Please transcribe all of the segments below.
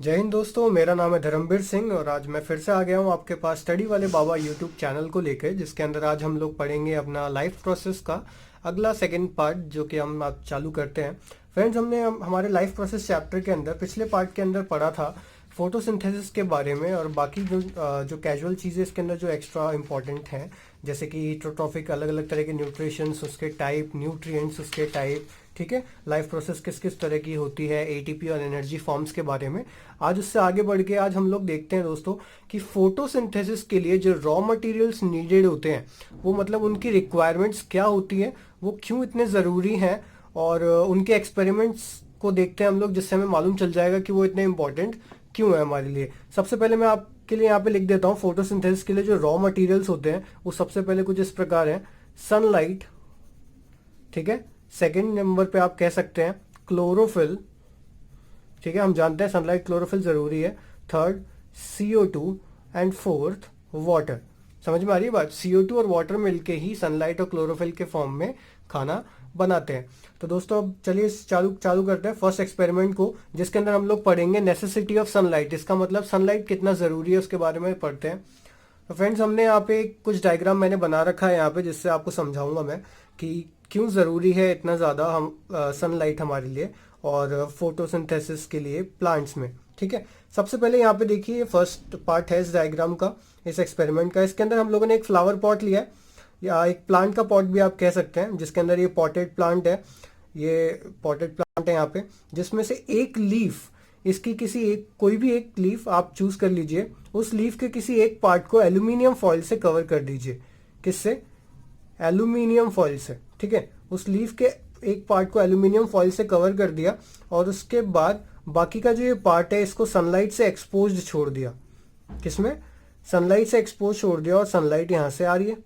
जय हिंद दोस्तों, मेरा नाम है धर्मवीर सिंह और आज मैं फिर से आ गया हूँ आपके पास स्टडी वाले बाबा यूट्यूब चैनल को लेकर, जिसके अंदर आज हम लोग पढ़ेंगे अपना लाइफ प्रोसेस का अगला सेकंड पार्ट, जो कि हम आप चालू करते हैं। फ्रेंड्स, हमने हमारे लाइफ प्रोसेस चैप्टर के अंदर पिछले पार्ट के अंदर पढ़ा था फोटोसिंथेसिस के बारे में, और बाकी जो कैजुअल चीज़ें इसके अंदर जो एक्स्ट्रा इंपॉर्टेंट हैं, जैसे कि हीटरोट्रॉफिक, अलग अलग तरह के न्यूट्रिशंस, उसके टाइप, न्यूट्रिएंट्स उसके टाइप, ठीक है। लाइफ प्रोसेस किस किस तरह की होती है, एटीपी और एनर्जी फॉर्म्स के बारे में। आज उससे आगे बढ़ के आज हम लोग देखते हैं दोस्तों कि फोटोसिंथेसिस के लिए जो रॉ मटेरियल्स नीडेड होते हैं, वो मतलब उनकी रिक्वायरमेंट्स क्या होती है, वो क्यों इतने ज़रूरी हैं, और उनके एक्सपेरिमेंट्स को देखते हैं हम लोग, जिससे हमें मालूम चल जाएगा कि वो इतने इंपॉर्टेंट क्यों है हमारे लिए। सबसे पहले मैं आपके लिए यहाँ पे लिख देता हूँ फोटोसिंथेसिस के लिए जो रॉ मटेरियल्स होते हैं, वो सबसे पहले कुछ इस प्रकार है। सनलाइट, ठीक है। सेकेंड नंबर पे आप कह सकते हैं क्लोरोफिल, ठीक है, हम जानते हैं सनलाइट क्लोरोफिल जरूरी है। Third CO2 and fourth water. समझ में आ रही है बात? CO2 और वाटर मिलके ही सनलाइट और क्लोरोफिल के फॉर्म में खाना बनाते हैं। तो दोस्तों अब चलिए चालू चालू करते हैं फर्स्ट एक्सपेरिमेंट को, जिसके अंदर हम लोग पढ़ेंगे नेसेसिटी ऑफ सनलाइट। इसका मतलब सनलाइट कितना जरूरी है उसके बारे में पढ़ते हैं। तो फ्रेंड्स, हमने यहाँ पे कुछ डायग्राम मैंने बना रखा है यहाँ पे, जिससे आपको समझाऊंगा मैं कि क्यों ज़रूरी है इतना ज़्यादा हम सनलाइट हमारे लिए और फोटोसिंथेसिस के लिए प्लांट्स में, ठीक है। सबसे पहले यहाँ पे देखिए, फर्स्ट पार्ट है इस डायग्राम का, इस एक्सपेरिमेंट का। इसके अंदर हम लोगों ने एक फ्लावर पॉट लिया है, या एक प्लांट का पॉट भी आप कह सकते हैं, जिसके अंदर ये पॉटेड प्लांट है। ये पॉटेड प्लांट है यहाँ पे, जिसमें से एक लीफ, इसकी किसी एक, कोई भी एक लीफ आप चूज कर लीजिए। उस लीफ के किसी एक पार्ट को एल्यूमिनियम फॉइल से कवर कर दीजिए। किससे? एल्यूमिनियम फॉइल से, ठीक है। उस लीफ के एक पार्ट को एल्यूमिनियम फॉइल से कवर कर दिया, और उसके बाद बाकी का जो ये पार्ट है, इसको सनलाइट से एक्सपोज्ड छोड़ दिया। किसमें? सनलाइट से एक्सपोज छोड़ दिया, और सनलाइट यहां से आ रही है,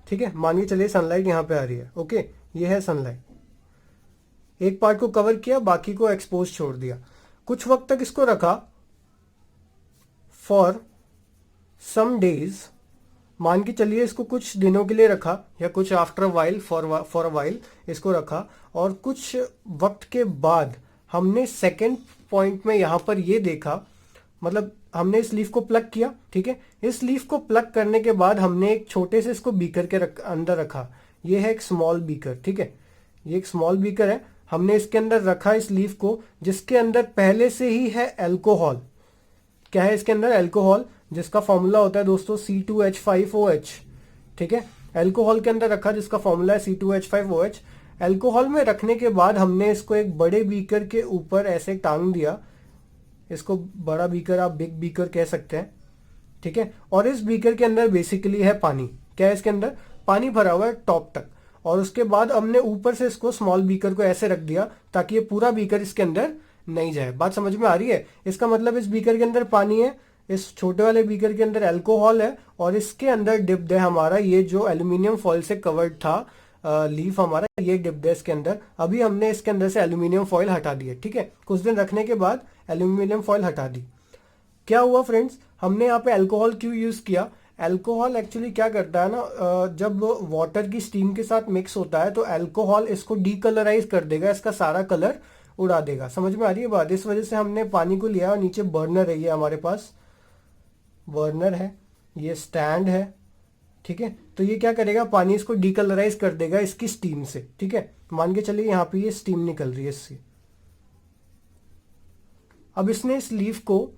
ठीक है। मानिए चलिए सनलाइट यहां पे आ रही है, ओके। ये है सनलाइट, एक पार्ट को कवर किया, बाकी को एक्सपोज छोड़ दिया। कुछ वक्त तक इसको रखा, फॉर सम डेज, मान के चलिए इसको कुछ दिनों के लिए रखा, या कुछ after while, for a while इसको रखा। और कुछ वक्त के बाद हमने सेकेंड पॉइंट में यहां पर ये देखा, मतलब हमने इस लीफ को प्लग किया, ठीक है। इस लीफ को प्लग करने के बाद हमने एक छोटे से इसको बीकर के अंदर रखा। ये है एक स्मॉल बीकर, ठीक है। ये एक स्मॉल बीकर है, हमने इसके अंदर रखा इस लीफ को, जिसके अंदर पहले से ही है एल्कोहल। क्या है इसके अंदर? एल्कोहल, जिसका फॉर्मूला होता है दोस्तों C2H5OH, ठीक है। एल्कोहल के अंदर रखा, जिसका फॉर्मूला है C2H5OH। एल्कोहल में रखने के बाद हमने इसको एक बड़े बीकर के ऊपर ऐसे टांग दिया। इसको बड़ा बीकर, आप बिग बीकर कह सकते हैं, ठीक है। और इस बीकर के अंदर बेसिकली है पानी। क्या है इसके अंदर? पानी भरा हुआ है टॉप तक। और उसके बाद हमने ऊपर से इसको स्मॉल बीकर को ऐसे रख दिया, ताकि ये पूरा बीकर इसके अंदर नहीं जाए। बात समझ में आ रही है? इसका मतलब इस बीकर के अंदर पानी है, इस छोटे वाले बीकर के अंदर अल्कोहल है, और इसके अंदर डिप्ड है हमारा ये जो एल्यूमिनियम फॉइल से कवर्ड था लीफ हमारा, ये डिप्ड है इसके अंदर। अभी हमने इसके अंदर से एल्यूमिनियम फॉइल हटा दी है, ठीक है। कुछ दिन रखने के बाद एल्यूमिनियम फॉइल हटा दी। क्या हुआ फ्रेंड्स, हमने यहाँ पे अल्कोहल क्यों यूज किया? अल्कोहल एक्चुअली क्या करता है ना, जब वाटर की स्टीम के साथ मिक्स होता है, तो अल्कोहल इसको डीकलराइज कर देगा, इसका सारा कलर उड़ा देगा। समझ में आ रही है बात? इस वजह से हमने पानी को लिया, और नीचे बर्नर है, ये हमारे पास बर्नर है, ये स्टैंड है, ठीक है। तो ये क्या करेगा, पानी इसको डीकलराइज कर देगा इसकी स्टीम से, ठीक है। मान के चलिए यहाँ पे ये स्टीम निकल रही है इससे। अब इसने इस लीफ को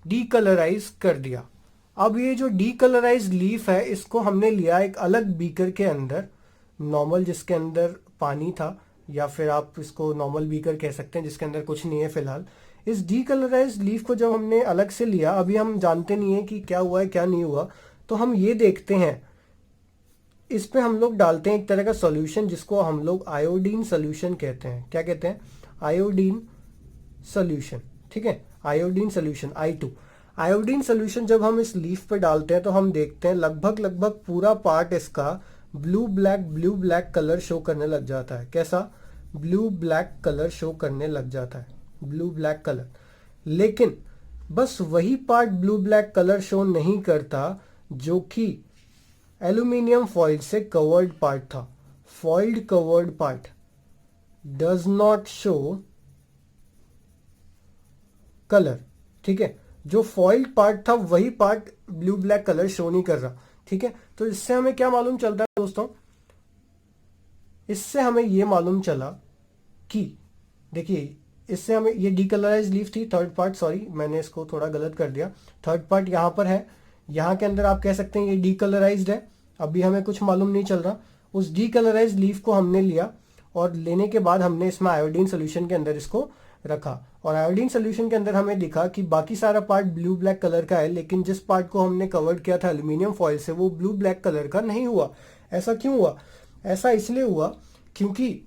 डीकलराइज कर दिया। अब ये जो डीकलराइज लीफ है, इसको हमने लिया एक अलग बीकर के अंदर, नॉर्मल जिसके अंदर पानी था, या फिर आप इसको नॉर्मल बीकर कह सकते हैं जिसके अंदर कुछ नहीं है फिलहाल। इस डीकलराइज लीफ को जब हमने अलग से लिया, अभी हम जानते नहीं है कि क्या हुआ है क्या नहीं हुआ, तो हम ये देखते हैं, इस पे हम लोग डालते हैं एक तरह का सॉल्यूशन, जिसको हम लोग आयोडीन सॉल्यूशन कहते हैं। क्या कहते हैं? आयोडीन सॉल्यूशन, ठीक है। Iodine solution I2। Iodine solution जब हम इस लीफ पे डालते हैं, तो हम देखते हैं लगभग लगभग पूरा पार्ट इसका ब्लू ब्लैक कलर शो करने लग जाता है। कैसा? ब्लू ब्लैक कलर शो करने लग जाता है, ब्लू ब्लैक कलर। लेकिन बस वही part blue black colour show नहीं करता जो कि एल्यूमिनियम फॉइल से कवर्ड पार्ट था। Foiled covered part does not show colour, ठीक है, जो फॉइल्ड पार्ट था वही part blue black colour show नहीं कर रहा। ठीक है, तो इससे हमें क्या मालूम चलता है दोस्तों, इससे हमें ये मालूम चला कि देखिए, इससे हमें ये डीकलराइज लीफ थी, थर्ड पार्ट, सॉरी मैंने इसको थोड़ा गलत कर दिया, थर्ड पार्ट यहाँ पर है, यहाँ के अंदर आप कह सकते हैं ये डीकलराइज्ड है। अभी हमें कुछ मालूम नहीं चल रहा, उस डीकलराइज लीफ को हमने लिया और लेने के बाद हमने इसमें आयोडीन सोल्यूशन के अंदर इसको रखा, और आयोडीन सोल्यूशन के अंदर हमें दिखा कि बाकी सारा पार्ट ब्लू ब्लैक कलर का है, लेकिन जिस पार्ट को हमने कवर्ड किया था एल्यूमिनियम फॉइल से वो ब्लू ब्लैक कलर का नहीं हुआ। ऐसा क्यों हुआ? ऐसा इसलिए हुआ क्योंकि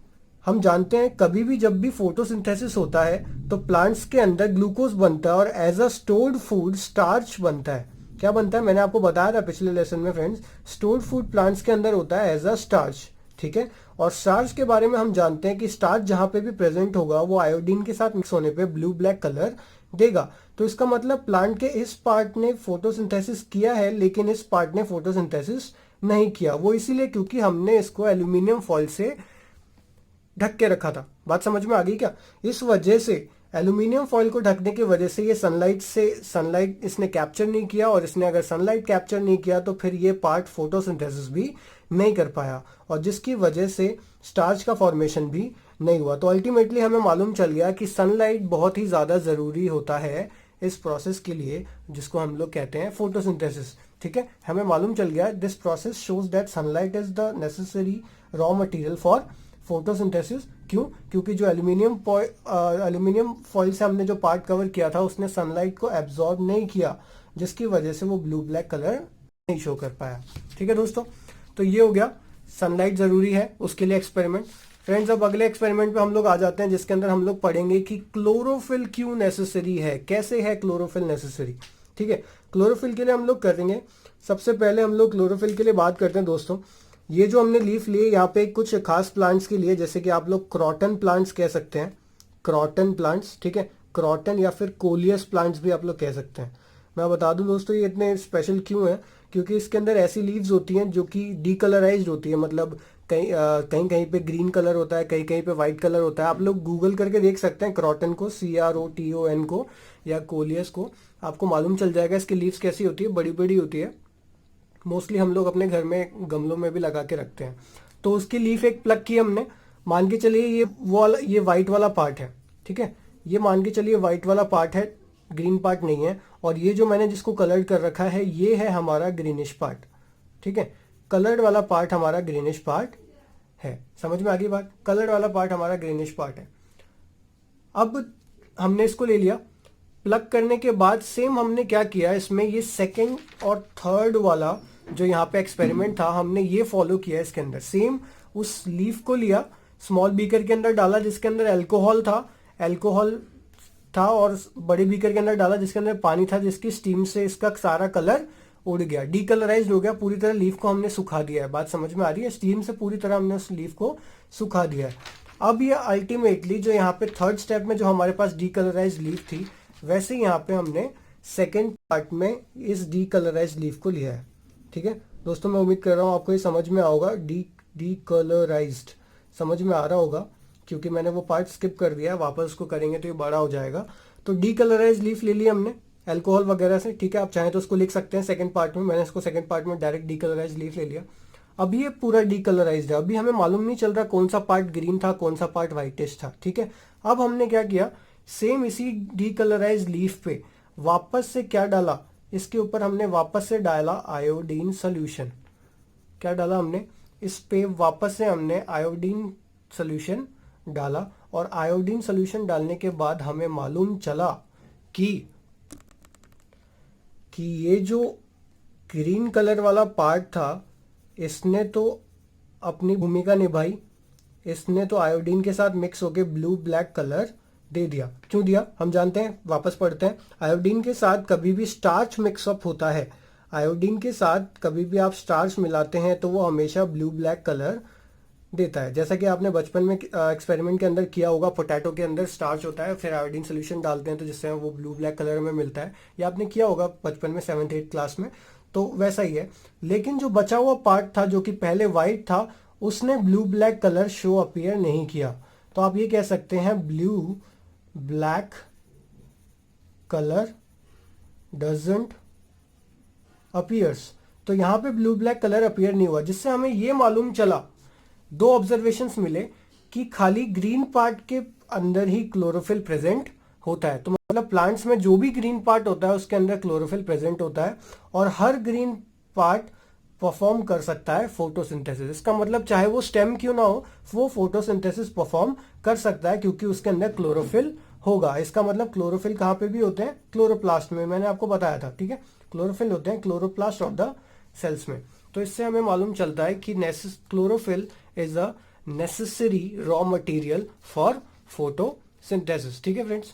हम जानते हैं कभी भी जब भी फोटोसिंथेसिस होता है तो प्लांट्स के अंदर ग्लूकोज बनता है और as a stored food starch बनता है। क्या बनता है? मैंने आपको बताया था पिछले लेसन में फ्रेंड्स, स्टोर्ड फूड प्लांट्स के अंदर होता है एज अ स्टार्च। ठीक है, और स्टार्च के बारे में हम जानते हैं कि स्टार्च जहां पे भी प्रेजेंट होगा वो आयोडीन के साथ मिक्स होने पे ब्लू ब्लैक कलर देगा। तो इसका मतलब प्लांट के इस पार्ट ने फोटोसिंथेसिस किया है लेकिन इस पार्ट ने फोटोसिंथेसिस नहीं किया। वो इसीलिए क्योंकि हमने इसको एल्यूमिनियम फॉइल से ढक के रखा था। बात समझ में आ गई क्या? इस वजह से एल्यूमिनियम फॉइल को ढकने की वजह से ये सनलाइट इसने कैप्चर नहीं किया, और इसने अगर सनलाइट कैप्चर नहीं किया तो फिर ये पार्ट फोटोसिंथेसिस भी नहीं कर पाया, और जिसकी वजह से स्टार्च का फॉर्मेशन भी नहीं हुआ। तो अल्टीमेटली हमें मालूम चल गया कि सनलाइट बहुत ही ज्यादा जरूरी होता है इस प्रोसेस के लिए, जिसको हम लोग कहते हैं फोटोसिंथेसिस। ठीक है, हमें मालूम चल गया this process shows that sunlight is the necessary raw material for photosynthesis. क्यों? क्योंकि जो एल्यूमिनियम फॉइल से हमने जो पार्ट कवर किया था उसने सनलाइट को एब्जॉर्ब नहीं किया, जिसकी वजह से वो ब्लू ब्लैक कलर नहीं शो कर पाया। ठीक है दोस्तों, तो ये हो गया सनलाइट जरूरी है उसके लिए एक्सपेरिमेंट। फ्रेंड्स, अब अगले एक्सपेरिमेंट पे हम लोग आ जाते हैं, जिसके अंदर हम लोग पढ़ेंगे कि क्लोरोफिल क्यों नेसेसरी है, कैसे है क्लोरोफिल नेसेसरी। ठीक है, क्लोरोफिल के लिए हम लोग करेंगे, सबसे पहले हम लोग क्लोरोफिल के लिए बात करते हैं दोस्तों। ये जो हमने लीफ लिए यहाँ पे कुछ खास प्लांट्स के लिए, जैसे कि आप लोग क्रॉटन प्लांट्स कह सकते हैं, क्रॉटन प्लांट्स। ठीक है, क्रॉटन या फिर कोलियस प्लांट्स भी आप लोग कह सकते हैं। मैं बता दूं दोस्तों ये इतने स्पेशल क्यों है, क्योंकि इसके अंदर ऐसी लीव्स होती हैं जो कि डीकलराइज्ड होती है, मतलब कहीं कहीं पे ग्रीन कलर होता है, कहीं कहीं पे व्हाइट कलर होता है। आप लोग गूगल करके देख सकते हैं क्रॉटन को, CROTON को, या कोलियस को, आपको मालूम चल जाएगा इसकी लीव्स कैसी होती है, बड़ी बड़ी होती है। मोस्टली हम लोग अपने घर में गमलों में भी लगा के रखते हैं। तो उसकी लीफ एक प्लग की हमने, मान के चलिए ये व्हाइट वाला पार्ट है। ठीक है, ये मान के चलिए व्हाइट वाला पार्ट है, ग्रीन पार्ट नहीं है, और ये जो मैंने जिसको कलर्ड कर रखा है ये है हमारा ग्रीनिश पार्ट। ठीक है, कलर्ड वाला पार्ट हमारा ग्रीनिश पार्ट है। समझ में आ गई बात? कलर्ड वाला पार्ट हमारा ग्रीनिश पार्ट है। अब हमने इसको ले लिया, प्लग करने के बाद सेम हमने क्या किया, इसमें ये सेकंड और थर्ड वाला जो यहाँ पे एक्सपेरिमेंट था हमने ये फॉलो किया। इसके अंदर सेम उस लीफ को लिया, स्मॉल बीकर के अंदर डाला जिसके अंदर अल्कोहल था, और बड़े बीकर के अंदर डाला जिसके अंदर पानी था, जिसकी स्टीम से इसका सारा कलर उड़ गया, डीकलराइज्ड हो गया, पूरी तरह लीफ को हमने सुखा दिया है। बात समझ में आ रही है? स्टीम से पूरी तरह हमने उस लीफ को सुखा दिया है। अब ये अल्टीमेटली जो यहाँ पे थर्ड स्टेप में जो हमारे पास डीकलराइज्ड लीफ थी, वैसे यहाँ पे हमने सेकेंड पार्ट में इस डीकलराइज्ड लीफ को लिया है। ठीक है दोस्तों, मैं उम्मीद कर रहा हूँ आपको ये समझ में आओगा, डीकलराइज्ड समझ में आ रहा होगा, क्योंकि मैंने वो पार्ट स्किप कर दिया, वापस उसको करेंगे तो ये बड़ा हो जाएगा। तो डीकलराइज्ड लीफ ले ली हमने अल्कोहल वगैरह से। ठीक है, आप चाहें तो उसको लिख सकते हैं सेकंड पार्ट में, मैंने इसको सेकंड पार्ट में डायरेक्ट डीकलराइज्ड लीफ ले लिया। अब ये पूरा डीकलराइज्ड है, अभी हमें मालूम नहीं चल रहा कौन सा पार्ट ग्रीन था कौन सा पार्ट व्हाइटिश था। ठीक है, अब हमने क्या किया, सेम इसी डीकलराइज्ड लीफ पे वापस से क्या डाला, इसके ऊपर हमने वापस से डाला आयोडीन सोल्यूशन। क्या डाला हमने इस पे, वापस से हमने आयोडीन सोल्यूशन डाला, और आयोडीन सोल्यूशन डालने के बाद हमें मालूम चला कि ये जो ग्रीन कलर वाला पार्ट था इसने तो अपनी भूमिका निभाई, इसने तो आयोडीन के साथ मिक्स होके ब्लू ब्लैक कलर दे दिया। क्यों दिया हम जानते हैं, वापस पढ़ते हैं। आयोडीन के साथ कभी भी स्टार्च मिक्सअप होता है, आयोडीन के साथ कभी भी आप स्टार्च मिलाते हैं तो वो हमेशा ब्लू ब्लैक कलर देता है। जैसा कि आपने बचपन में एक्सपेरिमेंट के अंदर किया होगा, पोटैटो के अंदर स्टार्च होता है, फिर आयोडीन सोल्यूशन डालते हैं तो जिससे वो ब्लू ब्लैक कलर में मिलता है, या आपने किया होगा बचपन में 7th 8th क्लास में, तो वैसा ही है। लेकिन जो बचा हुआ पार्ट था जो कि पहले व्हाइट था, उसने blue black colour show appear नहीं किया। तो आप ये कह सकते हैं blue black colour doesn't appears. तो यहाँ पे ब्लू ब्लैक कलर अपीयर नहीं हुआ, जिससे हमें ये मालूम चला, दो ऑब्जर्वेशंस मिले कि खाली ग्रीन पार्ट के अंदर ही क्लोरोफिल प्रेजेंट होता है। तो मतलब प्लांट्स में जो भी ग्रीन पार्ट होता है उसके अंदर क्लोरोफिल प्रेजेंट होता है, और हर ग्रीन पार्ट परफॉर्म कर सकता है फोटोसिंथेसिस। इसका मतलब चाहे वो स्टेम क्यों ना हो, वो फोटोसिंथेसिस परफॉर्म कर सकता है क्योंकि उसके अंदर क्लोरोफिल होगा। इसका मतलब क्लोरोफिल कहाँ पे भी होते हैं, क्लोरोप्लास्ट में, मैंने आपको बताया था, ठीक है। क्लोरोफिल होते हैं क्लोरोप्लास्ट ऑफ द सेल्स में। तो इससे हमें मालूम चलता है कि chlorophyll is a necessary raw material for photosynthesis, ठीक है फ्रेंड्स।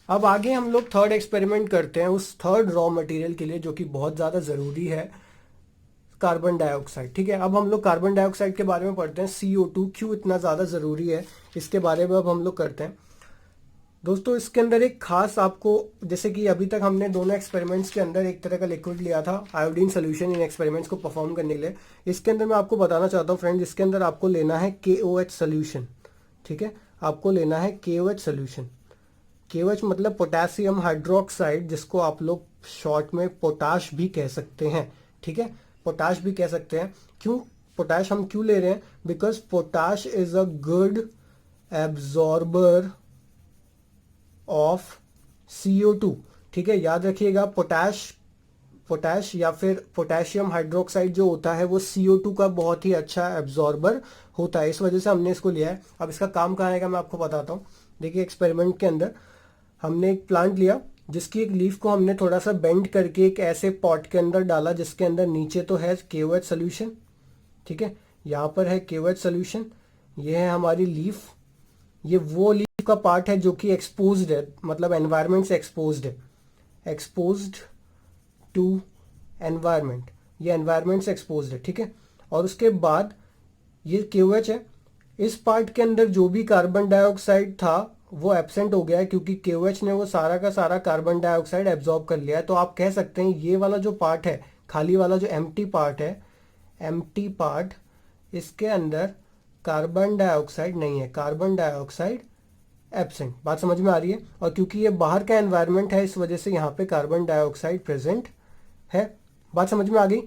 अब आगे हम लोग थर्ड एक्सपेरिमेंट करते हैं उस थर्ड रॉ मटेरियल के लिए जो कि बहुत ज़्यादा ज़रूरी है, कार्बन डाइऑक्साइड, ठीक है। अब हम लोग कार्बन डाइऑक्साइड के बारे में पढ़ते हैं, CO2 क्यों इतना ज़्यादा ज़रूरी है, इसके बारे में अब हम लोग करते हैं। दोस्तों इसके अंदर एक खास आपको, जैसे कि अभी तक हमने दोनों एक्सपेरिमेंट्स के अंदर एक तरह का लिक्विड लिया था आयोडीन सोल्यूशन इन एक्सपेरिमेंट्स को परफॉर्म करने के लिए। इसके अंदर मैं आपको बताना चाहता हूँ फ्रेंड्स, इसके अंदर आपको लेना है KOH सोल्यूशन, ठीक है। आपको लेना है KOH सोल्यूशन। KOH मतलब पोटेशियम हाइड्रोक्साइड, जिसको आप लोग शॉर्ट में पोटाश भी कह सकते हैं, ठीक है। पोटाश भी कह सकते हैं। क्यों पोटाश हम क्यों ले रहे हैं, because potash is a good absorber of CO2, ठीक है। याद रखिएगा, पोटाश या फिर पोटेशियम हाइड्रोक्साइड जो होता है वो CO2 का बहुत ही अच्छा एब्जॉर्बर होता है, इस वजह से हमने इसको लिया है। अब इसका काम कहाँ आएगा मैं आपको बताता हूँ। देखिए एक्सपेरिमेंट के अंदर हमने एक प्लांट लिया जिसकी एक लीफ को हमने थोड़ा सा बेंड करके एक ऐसे पॉट के अंदर डाला जिसके अंदर नीचे तो है KOH सोल्यूशन, ठीक है। यहाँ पर है KOH सोल्यूशन, ये है हमारी लीफ। ये वो लीफ का पार्ट है जो कि एक्सपोज्ड है, मतलब एनवायरनमेंट से एक्सपोज्ड है, एक्सपोज्ड टू एनवायरनमेंट, ये एनवायरनमेंट से एक्सपोज्ड है, ठीक है। और उसके बाद ये KOH है। इस पार्ट के अंदर जो भी कार्बन डाइऑक्साइड था वो एब्सेंट हो गया है क्योंकि KOH ने वो सारा का सारा कार्बन डाइऑक्साइड एब्जॉर्ब कर लिया है। तो आप कह सकते हैं ये वाला जो पार्ट है, खाली वाला जो एम्प्टी पार्ट है, एम्प्टी पार्ट, इसके अंदर कार्बन डाइऑक्साइड नहीं है, कार्बन डाइऑक्साइड एब्सेंट। बात समझ में आ रही है। और क्योंकि ये बाहर का एनवायरनमेंट है इस वजह से यहाँ पे कार्बन डाइऑक्साइड प्रेजेंट है। बात समझ में आ गई।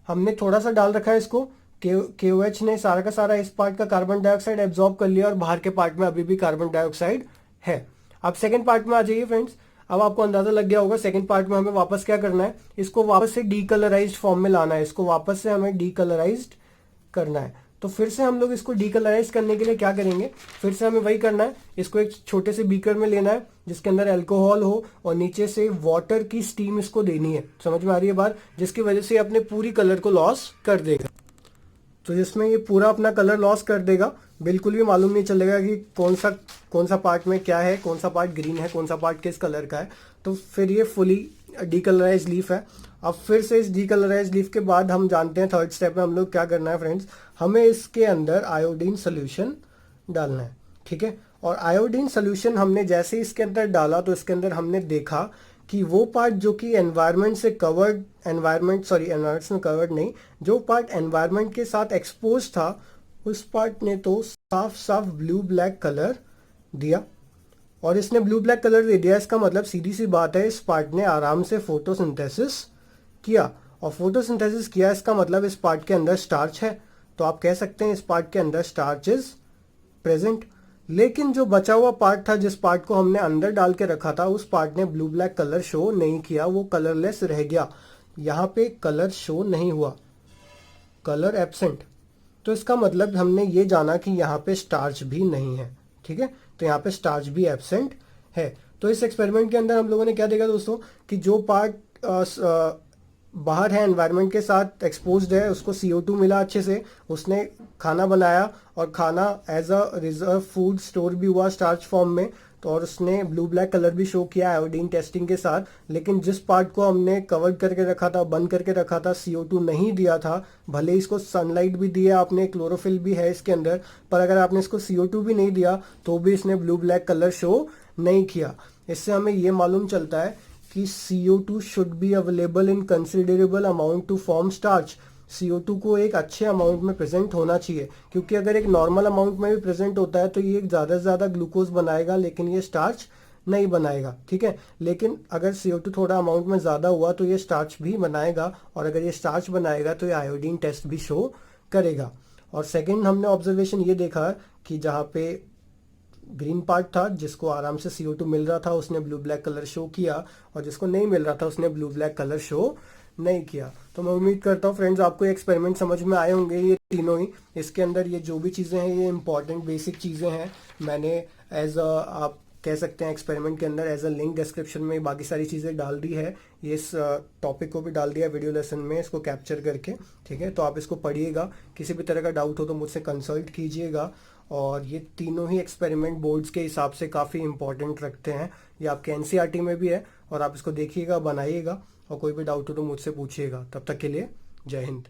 हमने थोड़ा सा डाल रखा है इसको, KOH ने सारा का सारा इस पार्ट का कार्बन डाइऑक्साइड एब्जॉर्ब कर लिया और बाहर के पार्ट में अभी भी कार्बन डाइऑक्साइड है। अब सेकंड पार्ट में आ जाइए फ्रेंड्स। अब आपको अंदाजा लग गया होगा सेकंड पार्ट में हमें वापस क्या करना है, इसको वापस से डीकलराइज्ड फॉर्म में लाना है, इसको वापस से हमें डीकलराइज्ड करना है। तो फिर से हम लोग इसको डीकलराइज करने के लिए क्या करेंगे, फिर से हमें वही करना है, इसको एक छोटे से बीकर में लेना है जिसके अंदर अल्कोहल हो और नीचे से वाटर की स्टीम इसको देनी है। समझ में आ रही है बात, जिसकी वजह से अपने पूरी कलर को लॉस कर देगा। तो जिसमें ये पूरा अपना कलर लॉस कर देगा, बिल्कुल भी मालूम नहीं चलेगा कि कौन सा पार्ट में क्या है, कौन सा पार्ट ग्रीन है, कौन सा पार्ट किस कलर का है। तो फिर ये फुली डीकलराइज लीफ है। अब फिर से इस डीकलराइज लीफ के बाद हम जानते हैं थर्ड स्टेप में हम लोग क्या करना है फ्रेंड्स, हमें इसके अंदर आयोडीन सोल्यूशन डालना है, ठीक है। और आयोडीन सोल्यूशन हमने जैसे ही इसके अंदर डाला तो इसके अंदर हमने देखा कि वो पार्ट जो कि एनवायरनमेंट से कवर्ड, एनवायरनमेंट में कवर्ड नहीं, जो पार्ट एनवायरनमेंट के साथ एक्सपोज था उस पार्ट ने तो साफ साफ ब्लू ब्लैक कलर दिया। और इसने ब्लू ब्लैक कलर दे दिया, इसका मतलब सीधी सी बात है इस पार्ट ने आराम से फोटोसिंथेसिस किया। और फोटोसिंथेसिस किया इसका मतलब इस पार्ट के अंदर स्टार्च है, तो आप कह सकते हैं इस पार्ट के अंदर स्टार्च इज प्रेजेंट। लेकिन जो बचा हुआ पार्ट था, जिस पार्ट को हमने अंदर डाल के रखा था, उस पार्ट ने ब्लू ब्लैक कलर शो नहीं किया, वो कलरलेस रह गया। यहाँ पे कलर शो नहीं हुआ, कलर एब्सेंट। तो इसका मतलब हमने ये जाना कि यहाँ पे स्टार्च भी नहीं है, ठीक है। तो यहाँ पे स्टार्च भी एब्सेंट है। तो इस एक्सपेरिमेंट के अंदर हम लोगों ने क्या देखा दोस्तों, कि जो पार्ट बाहर है एनवायरनमेंट के साथ एक्सपोज्ड है, उसको CO2 मिला अच्छे से, उसने खाना बनाया और खाना as a reserve food store भी हुआ स्टार्च फॉर्म में। तो और उसने ब्लू ब्लैक कलर भी शो किया आयोडीन टेस्टिंग के साथ। लेकिन जिस पार्ट को हमने कवर करके रखा था, बंद करके रखा था, CO2 नहीं दिया था, भले इसको सनलाइट भी दिया आपने, क्लोरोफिल भी है इसके अंदर, पर अगर आपने इसको CO2 भी नहीं दिया तो भी इसने ब्लू ब्लैक कलर शो नहीं किया। इससे हमें ये मालूम चलता है कि CO2 should be available in considerable amount to form starch. CO2 को एक अच्छे अमाउंट में प्रेजेंट होना चाहिए, क्योंकि अगर एक नॉर्मल अमाउंट में भी प्रेजेंट होता है तो ये ज़्यादा से ज़्यादा ग्लूकोज बनाएगा लेकिन ये स्टार्च नहीं बनाएगा, ठीक है। लेकिन अगर CO2 थोड़ा अमाउंट में ज़्यादा हुआ तो ये स्टार्च भी बनाएगा, और अगर ये स्टार्च बनाएगा तो ये आयोडीन टेस्ट भी शो करेगा। और सेकंड हमने ऑब्जर्वेशन ये देखा कि जहाँ पे ग्रीन पार्ट था, जिसको आराम से CO2 मिल रहा था उसने ब्लू ब्लैक कलर शो किया, और जिसको नहीं मिल रहा था उसने ब्लू ब्लैक कलर शो नहीं किया। तो मैं उम्मीद करता हूँ फ्रेंड्स आपको एक्सपेरिमेंट समझ में आए होंगे ये तीनों ही। इसके अंदर ये जो भी चीज़ें हैं ये इंपॉर्टेंट बेसिक चीज़ें हैं। मैंने एज अ, आप कह सकते हैं एक्सपेरिमेंट के अंदर एज अ लिंक डिस्क्रिप्शन में बाकी सारी चीज़ें डाल दी है। ये इस टॉपिक को भी डाल दिया वीडियो लेसन में, इसको कैप्चर करके, ठीक है। तो आप इसको पढ़िएगा, किसी भी तरह का डाउट हो तो मुझसे कंसल्ट कीजिएगा। और ये तीनों ही एक्सपेरिमेंट बोर्ड्स के हिसाब से काफ़ी इंपॉर्टेंट रखते हैं। ये आपके NCERT में भी है, और आप इसको देखिएगा, बनाइएगा, और कोई भी डाउट हो तो मुझसे पूछिएगा। तब तक के लिए जय हिंद।